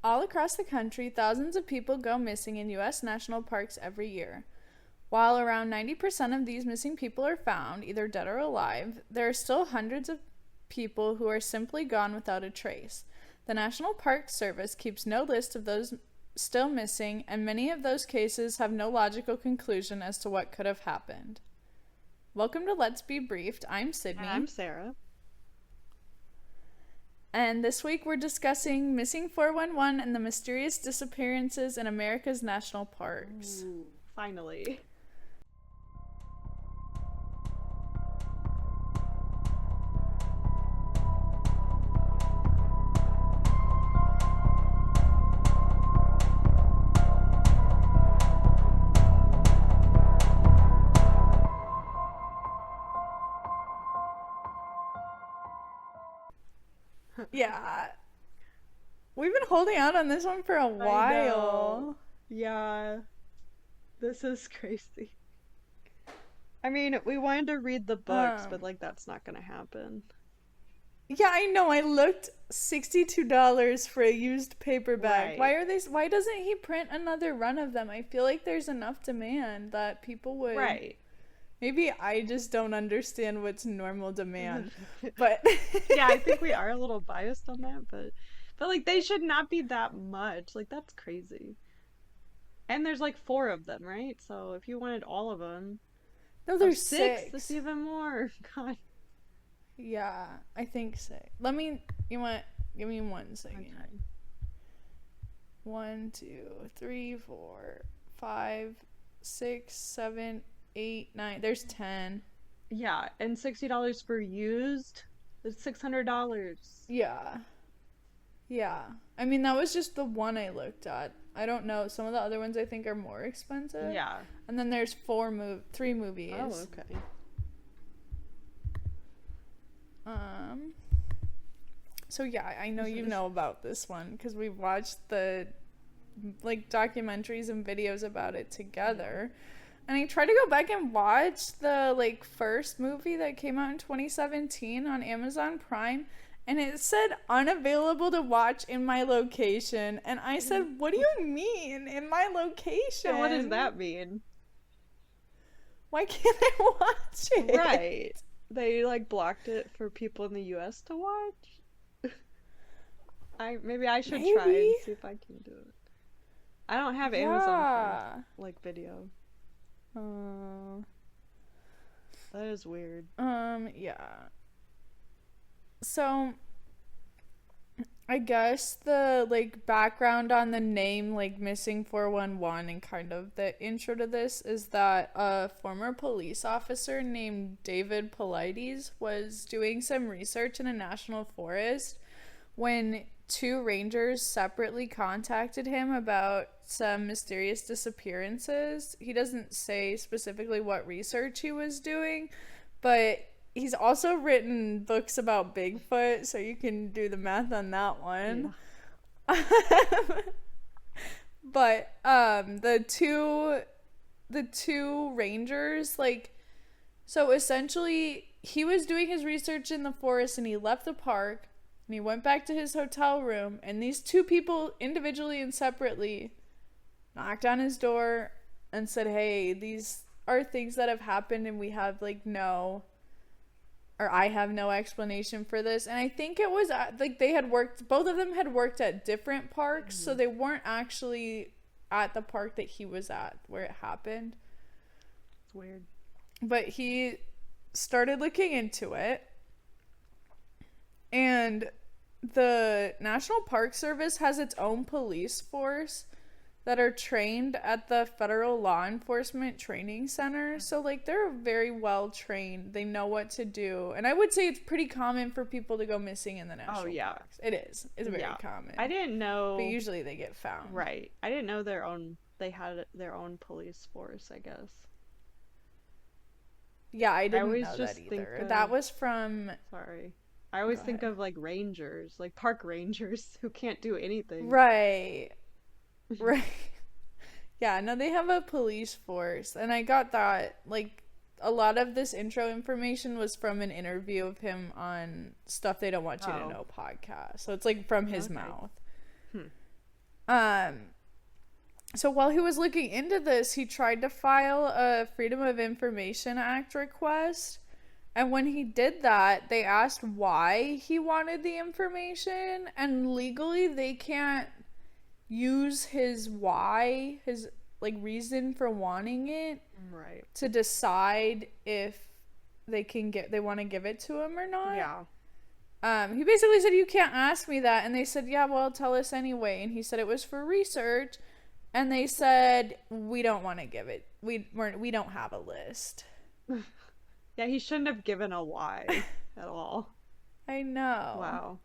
All across the country, thousands of people go missing in U.S. national parks every year. While around 90% of these missing people are found, either dead or alive, there are still hundreds of people who are simply gone without a trace. The National Park Service keeps no list of those still missing, and many of those cases have no logical conclusion as to what could have happened. Welcome to Let's Be Briefed. I'm Sydney. And I'm Sarah. And this week we're discussing Missing 411 and the mysterious disappearances in America's national parks. Ooh, finally. Yeah. We've been holding out on this one for a while. Yeah. This is crazy. I mean, we wanted to read the books, but that's not gonna happen. Yeah, I know. I looked $62 for a used paperback. Right. Why doesn't he print another run of them? I feel like there's enough demand that people would. Right. Maybe I just don't understand what's normal demand. But yeah, I think we are a little biased on that, but they should not be that much. That's crazy. And there's 4 of them, right? So if you wanted all of them, no, there's 6. 6. That's even more. God. Yeah, I think 6. Give me 1 second. Okay. 1, 2, 3, 4, 5, 6, 7, 8, 9. There's 10. Yeah, and $60 for used. It's $600. Yeah. Yeah. I mean, that was just the one I looked at. I don't know. Some of the other ones I think are more expensive. Yeah. And then there's 3 movies. Oh, okay. So yeah, I know you know about this one because we watched the documentaries and videos about it together. And I tried to go back and watch the first movie that came out in 2017 on Amazon Prime, and it said unavailable to watch in my location. And I said, "What do you mean in my location? Yeah, what does that mean? Why can't I watch it?" Right. They blocked it for people in the US to watch. Maybe I should try and see if I can do it. I don't have Amazon Prime, video. Oh. That is weird. Yeah. So, I guess the, background on the name, Missing 411 and kind of the intro to this is that a former police officer named David Paulides was doing some research in a national forest when 2 rangers separately contacted him about some mysterious disappearances. He doesn't say specifically what research he was doing, but he's also written books about Bigfoot, so you can do the math on that one. Yeah. But the two rangers, so essentially he was doing his research in the forest and he left the park and he went back to his hotel room, and these 2 people individually and separately knocked on his door and said, "Hey, these are things that have happened and we have I have no explanation for this." And I think it was they had worked, both of them had worked at different parks, so they weren't actually at the park that he was at where it happened. It's weird. But he started looking into it, and the National Park Service has its own police force that are trained at the Federal Law Enforcement Training Center. So, they're very well trained. They know what to do. And I would say it's pretty common for people to go missing in the national parks. It is. It's very common. I didn't know. But usually they get found. Right. I didn't know they had their own police force, I guess. Yeah, I didn't know that either. That was from... Sorry. I always think of, rangers, park rangers who can't do anything. Right. Right. Yeah, no, they have a police force. And I got that, a lot of this intro information was from an interview of him on Stuff They Don't Want You to Know podcast. So it's, from his mouth. So while he was looking into this, he tried to file a Freedom of Information Act request. And when he did that, they asked why he wanted the information. And legally, they can't use his why, his like reason for wanting it, right, to decide if they want to give it to him or not. Yeah. He basically said, you can't ask me that. And they said, yeah, well, tell us anyway. And he said it was for research. And they said, we don't want to give it. We don't have a list. Yeah, he shouldn't have given a why at all. I know. Wow.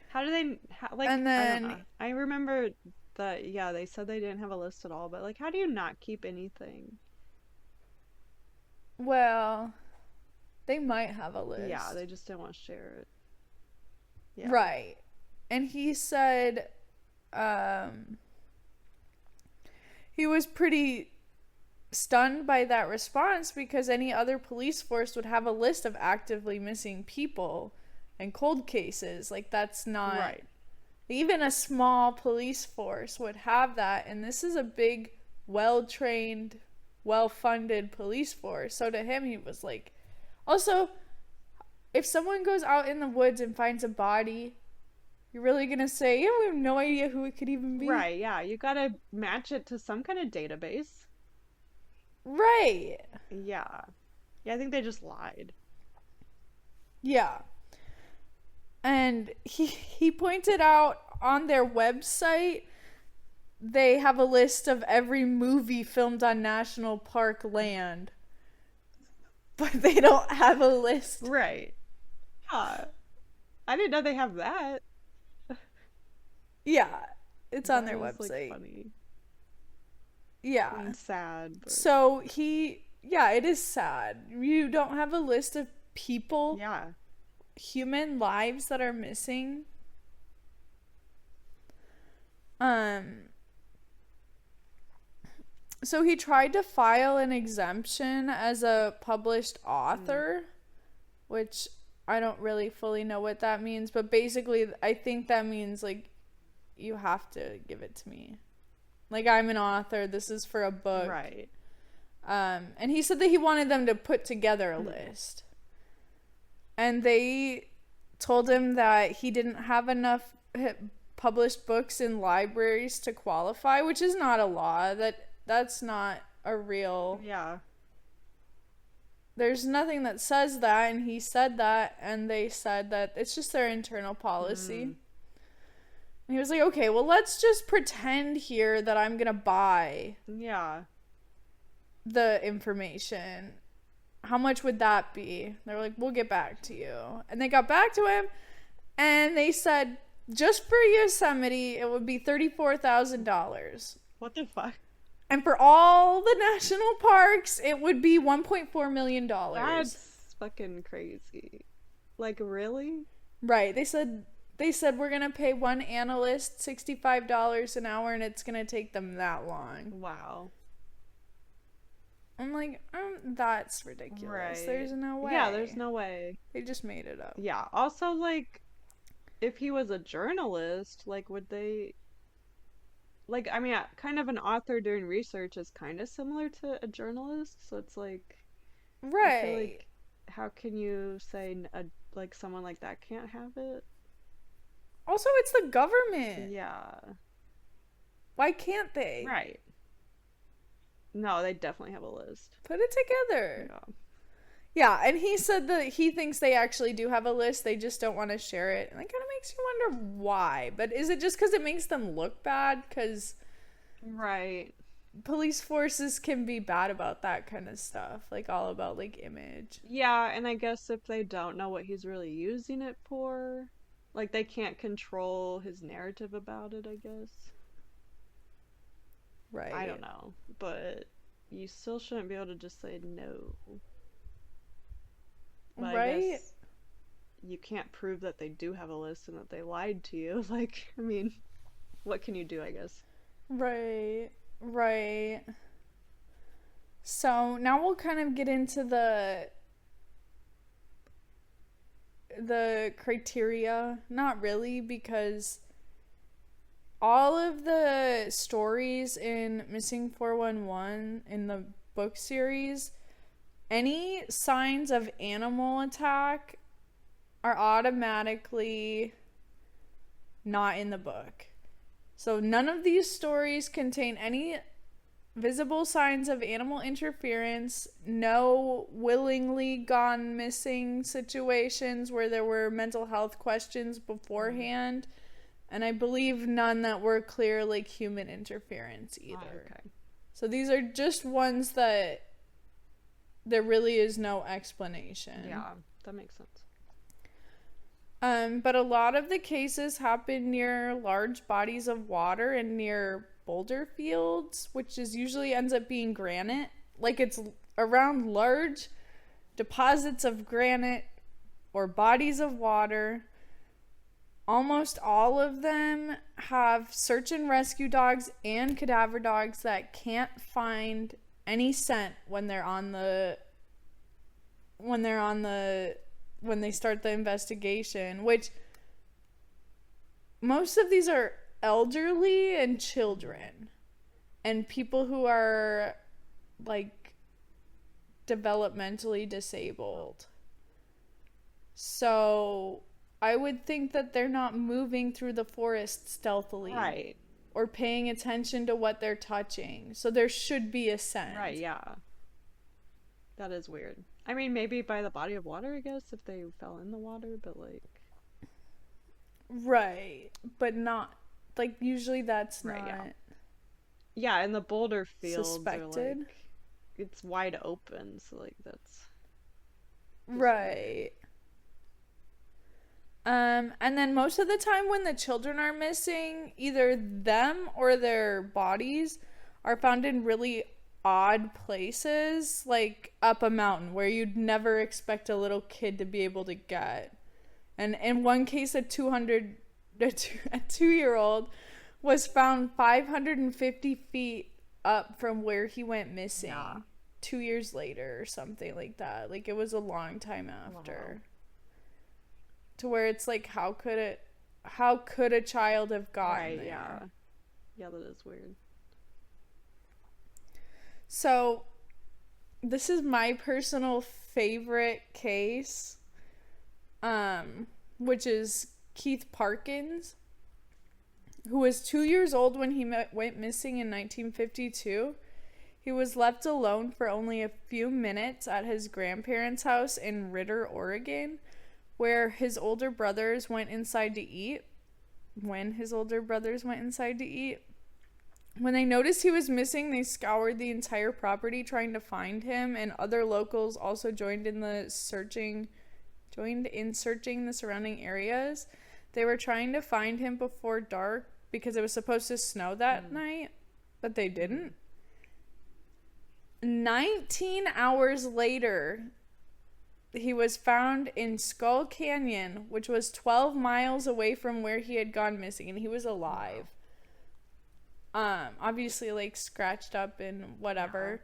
How do they, like, And then, I don't know. I remember that, yeah, they said they didn't have a list at all, but, like, how do you not keep anything? well, they might have a list. Yeah, they just didn't want to share it. Yeah. Right. And he said, he was pretty stunned by that response because any other police force would have a list of actively missing people and cold cases. Like, that's not Right. Even a small police force would have that, and this is a big, well-trained, well-funded police force. So to him, he was like, also, if someone goes out in the woods and finds a body, you're really gonna say, yeah, we have no idea who it could even be? Right, yeah, you gotta match it to some kind of database. Right. Yeah. Yeah, I think they just lied. Yeah. And he pointed out on their website, they have a list of every movie filmed on national park land. But they don't have a list. Right. Yeah. I didn't know they have that. Yeah. It's on their That was, website. like, funny. Yeah. And sad. But... So yeah, it is sad. You don't have a list of people, yeah, human lives that are missing. So he tried to file an exemption as a published author, which I don't really fully know what that means, but basically I think that means, like, you have to give it to me. Like, I'm an author, this is for a book. right. And he said that he wanted them to put together a list. And they told him that he didn't have enough published books in libraries to qualify, which is not a law. That's not a real... Yeah. There's nothing that says that, and he said that, and they said that it's just their internal policy. And he was like, okay, well, let's just pretend here that I'm gonna buy Yeah. the information. How much would that be? They were like, we'll get back to you. And they got back to him, and they said, just for Yosemite, it would be $34,000. What the fuck? And for all the national parks, it would be $1.4 million. That's fucking crazy. Like, really? Right. They said we're going to pay one analyst $65 an hour, and it's going to take them that long. Wow. I'm like, that's ridiculous. Right. There's no way. Yeah, there's no way. They just made it up. Yeah. Also, like, if he was a journalist, like, would they... Like, I mean, kind of an author doing research is kind of similar to a journalist, so it's like... Right. I feel like, how can you say, like, someone like that can't have it? Also, it's the government. Yeah. Why can't they? Right. No, they definitely have a list. Put it together. Yeah. Yeah, and he said that he thinks they actually do have a list. They just don't want to share it. And that kind of makes you wonder why. But is it just because it makes them look bad? Because Right. police forces can be bad about that kind of stuff. Like, all about, like, image. Yeah, and I guess if they don't know what he's really using it for, like, they can't control his narrative about it, I guess. Right. I don't know. But you still shouldn't be able to just say no. But I Right? guess you can't prove that they do have a list and that they lied to you. Like, I mean, what can you do, I guess? Right. Right. So now we'll kind of get into the criteria. Not really, because all of the stories in Missing 411 in the book series, any signs of animal attack are automatically not in the book. So none of these stories contain any visible signs of animal interference, no willingly gone missing situations where there were mental health questions beforehand, and I believe none that were clear like human interference either. Okay. So these are just ones that there really is no explanation. Yeah, that makes sense. But a lot of the cases happen near large bodies of water and near boulder fields, which is usually ends up being granite. Like it's around large deposits of granite or bodies of water. Almost all of them have search and rescue dogs and cadaver dogs that can't find any scent when they start the investigation, which most of these are elderly and children and people who are like developmentally disabled. So I would think that they're not moving through the forest stealthily. Right. Or paying attention to what they're touching. So there should be a scent. Right, yeah. That is weird. I mean, maybe by the body of water, I guess, if they fell in the water, but like... Right. But not... Like, usually that's right, not... Yeah, and the boulder fields suspected. Are like... It's wide open, so like that's... Right. And then most of the time when the children are missing, either them or their bodies are found in really odd places, like up a mountain where you'd never expect a little kid to be able to get. And in one case, a 2-year-old was found 550 feet up from where he went missing. Yeah. 2 years later or something like that. Like it was a long time after. Wow. To where it's like, how could a child have gotten right, there? Yeah, that is weird. So this is my personal favorite case, which is Keith Parkins, who was 2 years old when he went missing in 1952. He was left alone for only a few minutes at his grandparents' house in Ritter, Oregon, where his older brothers went inside to eat. When they noticed he was missing, they scoured the entire property trying to find him, and other locals also joined in searching the surrounding areas. They were trying to find him before dark because it was supposed to snow that night, but they didn't. 19 hours later, he was found in Skull Canyon, which was 12 miles away from where he had gone missing, and he was alive. Obviously, like, scratched up and whatever.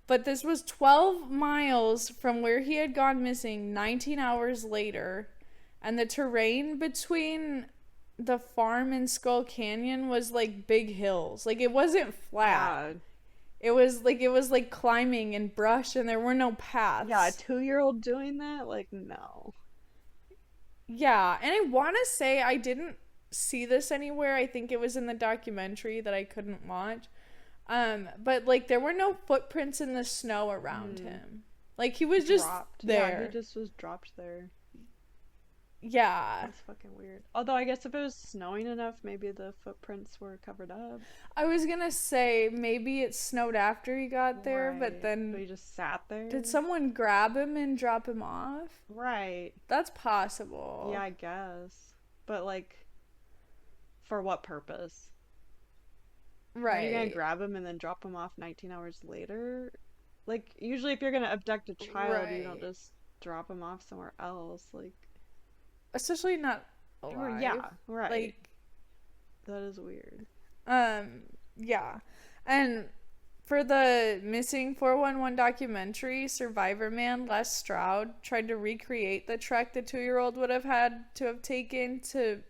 But this was 12 miles from where he had gone missing 19 hours later, and the terrain between the farm and Skull Canyon was, like, big hills. Like, it wasn't flat. Yeah. It was like climbing and brush, and there were no paths. Yeah, a 2-year-old doing that? Like, no. Yeah, and I want to say I didn't see this anywhere. I think it was in the documentary that I couldn't watch. But, like, there were no footprints in the snow around him. Like, he was just there. Yeah, he just was dropped there. Yeah. That's fucking weird. Although, I guess if it was snowing enough, maybe the footprints were covered up. I was gonna say, maybe it snowed after he got there, Right. but then... So he just sat there? Did someone grab him and drop him off? Right. That's possible. Yeah, I guess. But, like, for what purpose? Right. Are you gonna grab him and then drop him off 19 hours later? Like, usually if you're gonna abduct a child, you don't just drop him off somewhere else. Like... Especially not alive. Yeah, right. Like, that is weird. Yeah. And for the Missing 411 documentary, Survivor Man Les Stroud tried to recreate the trek the 2-year-old would have had to have taken to